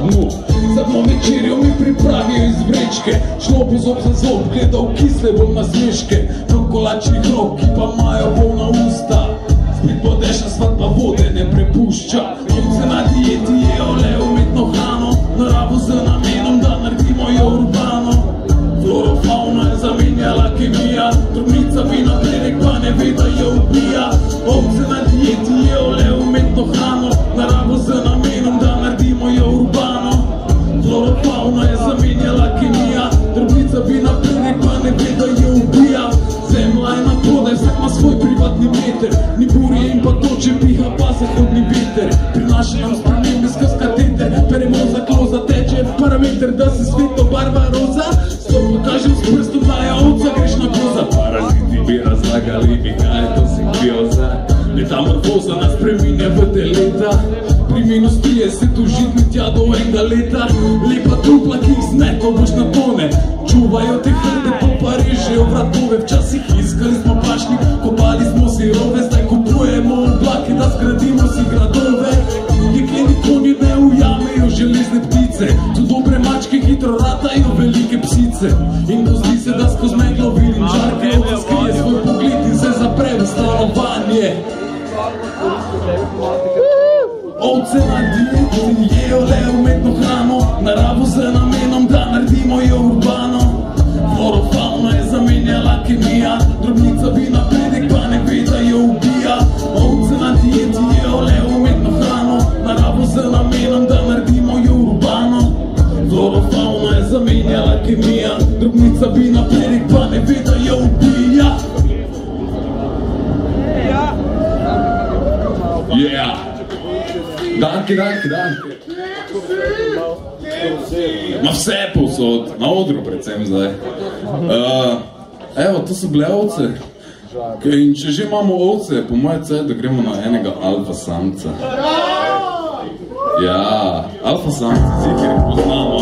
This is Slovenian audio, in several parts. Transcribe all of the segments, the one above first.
dnu. Zadnjo večerjo mi pripravijo iz vrečke, šlopu zob za zob, gledal kisle bom na smeške. V kolačnih rok, ki pa imajo polna usta, sprit bodeš, a svat pa vode ne prepušča. Ovce na dieti jejo le umetno hrano, naravo z namenom, da naredimo jo urbano. Florofauna je zamenjala kemija, drobnica bi napredek, pa ne ve, da jo ubija. Ovce na dieti jejo le umetno hrano, naravo z namenom, da naredimo jo urbano. Florofauna je zamenjala kemija, drobnica bi napredek, pa ne ve, da jo ubija. Zemlja je na prodaj, vsak ima svoj privatni meter, ni burje in pa toče, piha pa zahodni veter. Prinaša nam spremembe skozi kateter, peremo za kloza, teče parameter, da se svet obarva roza. Stop pokažem s prstom, da je ovca grešna koza. Paraziti bi razlagali mi, kaj je to simbioza. Metamorfoza nas preminja v teleta, pri minus 30 užitni tja do enega leta. Lepa trupla, ki jih zmeto boš na tone, čuvajo te hrde, to pa režejo vratove. Včasih iskali smo pašnik, kopali smo sirove, zdaj kupujemo oblake, da zgradimo si gradove. Jekleni konji ne ujamejo železne ptice, so dobre mačke, hitro ratajo velike psice. In ko zdi se, da skozi meglo vidim žarke, ovca skrije svoj pogled in se zapre v stanovanje. Ovce na dieti jejo le umetno hrano, naravo z namenom, da naredimo jo urbano. Florofauna je zamenjala kemija, drobnica bi napredek, pa ne ve, da jo ubija. Ovce na dieti jejo le umetno hrano, naravo z namenom, da naredimo jo urbano. Florofauna je zamenjala kemija, drobnica bi napredek, pa ne ve, da jo ubija. Yeah! Danke. Ma vse povsod, na odru predvsem zdaj. Evo, to so bile ovce. In če že imamo ovce, po moje cel, da gremo na enega alfa samca. Ja, alfa samci si, kjer jih poznamo.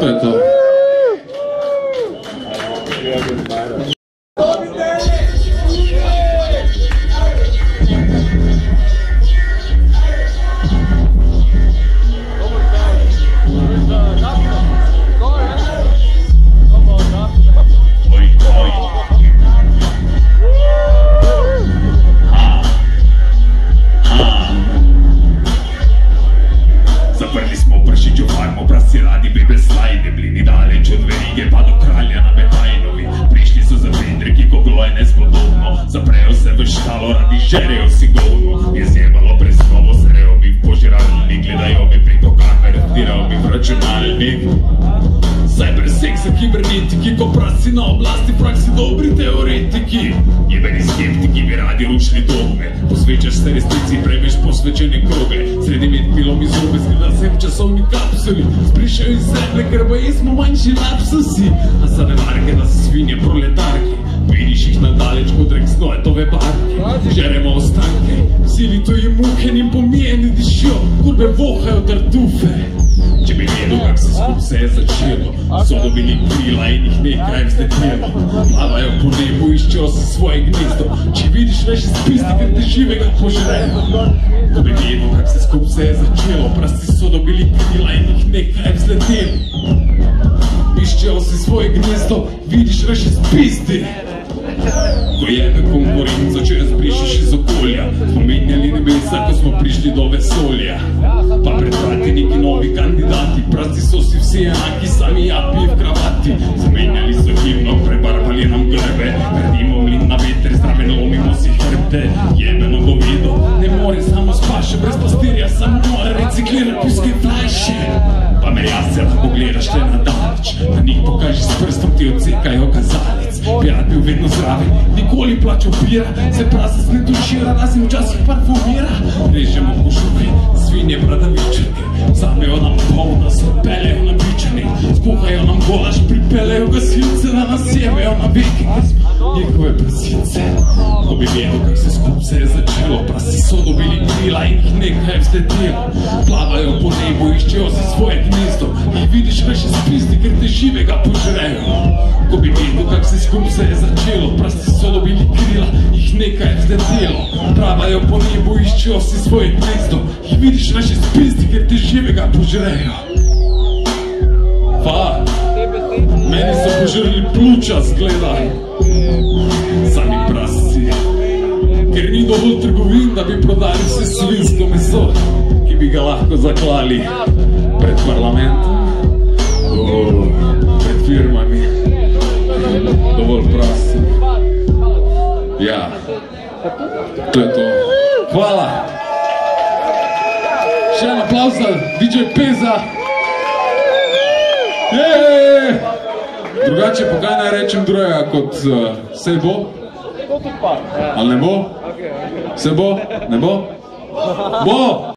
To je to. Kibernetiki, ko prasi na oblasti, praksi dobri teoretiki. Jebeni skeptiki bi radi rušili dogme, posvečaš se resnici, prejmeš posvečene kroge. Sredi med pilom iz zobe zgleda se v časovni kapsuli, sprišajo iz zemlje, ker baje smo manjši lapsusi. A zanemarke, da so svinje proletarki, vidiš jih nadaleč kot rek snoj, nove barke, žeremo ostanke, sili tuji muhe njim pomijeni dišijo, kurbe vohajo tartufe. Če bi vedel, kak se skup se je začelo, so dobili krila in jih nekaj vzletelo. Plavajo po nebu, iščejo si svoje gnezdo, če vidiš več spisti, ker te živega požrejo. Ko bi vedel, kak se skup se je začelo, prasti so dobili krila in jih nekaj vzletelo. Iščejo si svoje gnezdo, vidiš več spisti. Ko jebe konkurenco, če jo zbrišiš iz okolja, smo menjali nebesa, ko smo prišli do vesolja. Pa pred vrati neki novi kandidati, prasti so si vsi enaki, sami japi v kravati. Zamenjali so himno, prebarvali nam glebe, gradimo mlin na veter, zraven lomimo si hrbte. Jebeno govedo, ne more samo s paše, brez pastirja, samo more reciklira pivske flaše. Pa me jaz se lahko gledaš le na daleč, da njih pokaži s prstom, ti odsekajo kazalec. Bi rad bil vedno zraven, nikoli plačal bira, se prasec ne tušira, razen včasih parfumira. Režemo košuke, svinje bradavičarke, vzamejo nam polna, se peljejo na bičani. Skuhajo nam golaž, pripeljejo gasilce, da nas jevejo na veke, ker smo njihove prasice. Ko bi vedel, kak se skup se je začelo, prasti so dobili krila in jih nekaj vzletelo. Plavajo po nebu, iščejo si svoje gnezdo, jih vidiš več spisti, ker te živega požrejo. Ko bi vedel, kak se skup se je začelo, prasti so dobili krila, jih nekaj vzletelo. Plavajo po nebu, iščejo si svoje gnezdo, jih vidiš več spisti, ker te živega požrejo. Meni so požrli pljuča, zgleda. Sami prasci. Ker ni dovolj trgovin, da bi prodali vse svinsko meso, ki bi ga lahko zaklali pred parlamentom, pred firmami. Dovolj prasci. Ja, to je to. Hvala. Še en aplauz za DJ Peza. Drugače pa kaj naj rečem drugega kot sej bo? Ali ne bo? Se bo? Ne bo? Bo!